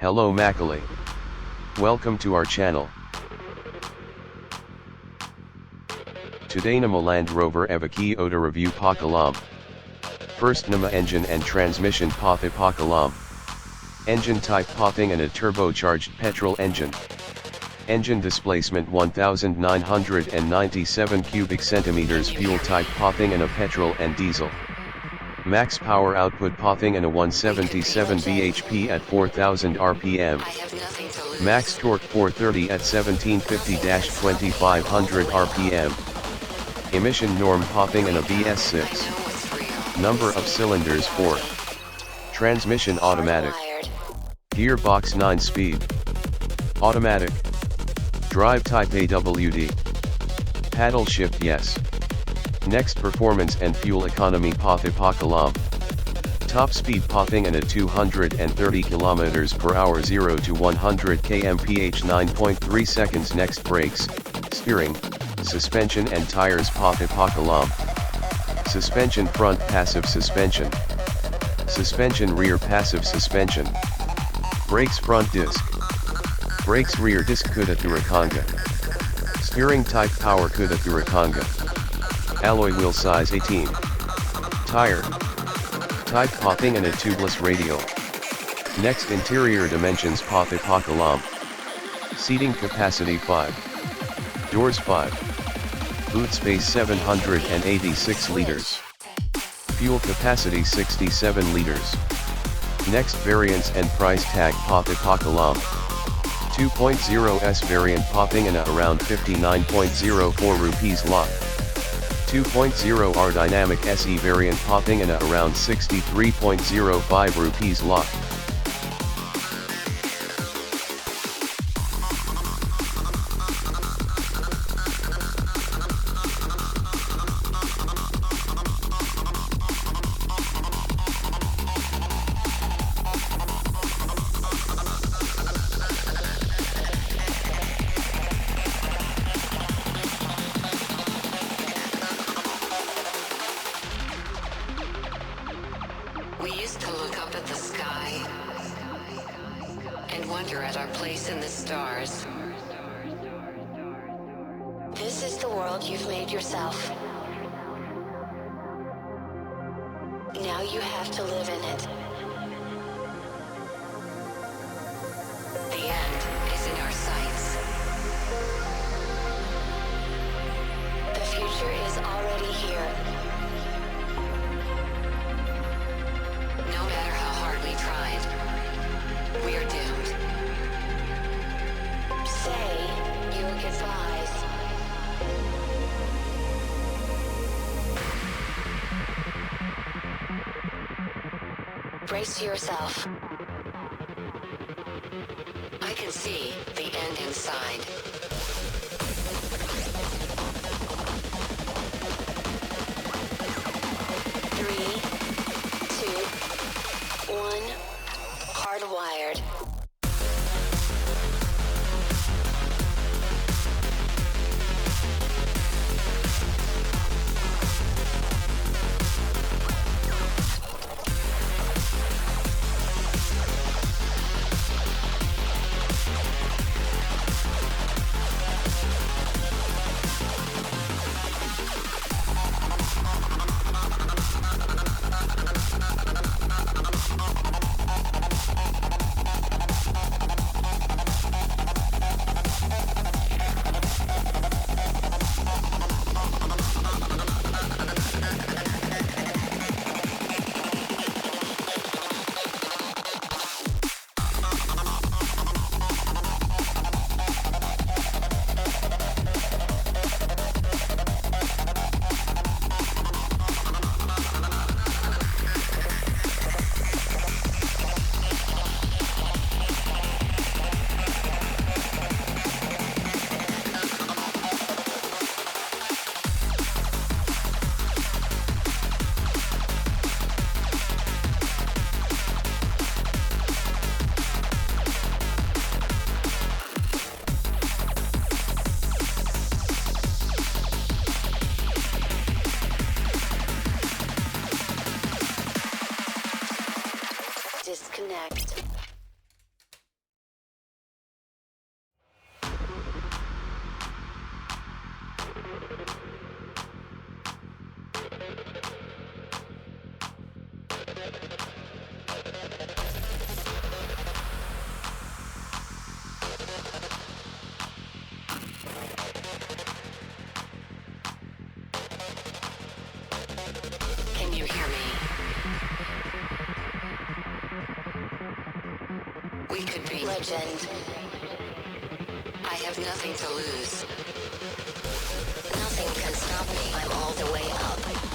Hello Macaulay. Welcome to our channel. Today nama Landrover Evoque Oda review pakalam. First nama engine and transmission path pakalam. Engine type pathing and a turbocharged petrol engine. Engine displacement 1997 cubic centimeters. Fuel type pathing and a petrol and diesel. Max power output pathing and a 177 bhp at 4000 rpm. Max torque 430 at 1750-2500 rpm. Emission norm pathing and a BS6. Number of cylinders 4. Transmission automatic. Gearbox 9-speed. Automatic. Drive type AWD. Paddle shift yes. Next performance and fuel economy path pakalam. Top speed pathing and a 230 km per hour 0 to 100 kmph 9.3 seconds. Next brakes, steering, suspension and tires path pakalam. Suspension front passive suspension. Suspension rear passive suspension. Brakes front disc. Brakes rear disc kuda turakanga. Steering type power kuda turakanga. Alloy wheel size 18. Tire type pathing and a tubeless radial. Next interior dimensions path pakalam. Seating capacity 5. Doors 5. Boot space 786 liters. Fuel capacity 67 liters. Next variants and price tag path pakalam. 2.0S variant pathing and around 59.04 rupees lakh. 2.0R Dynamic SE variant pathing and around 63.05 rupees lakh. We used to look up at the sky and wonder at our place in the stars. This is the world you've made yourself. Now you have to live in it. The end is in our sights. The future is already here. No matter how hard we tried, we are doomed. Say your goodbyes. Brace yourself. I can see the end inside. Three, two, one. Hardwired. legend. I have nothing to lose. Nothing can stop me. I'm all the way up.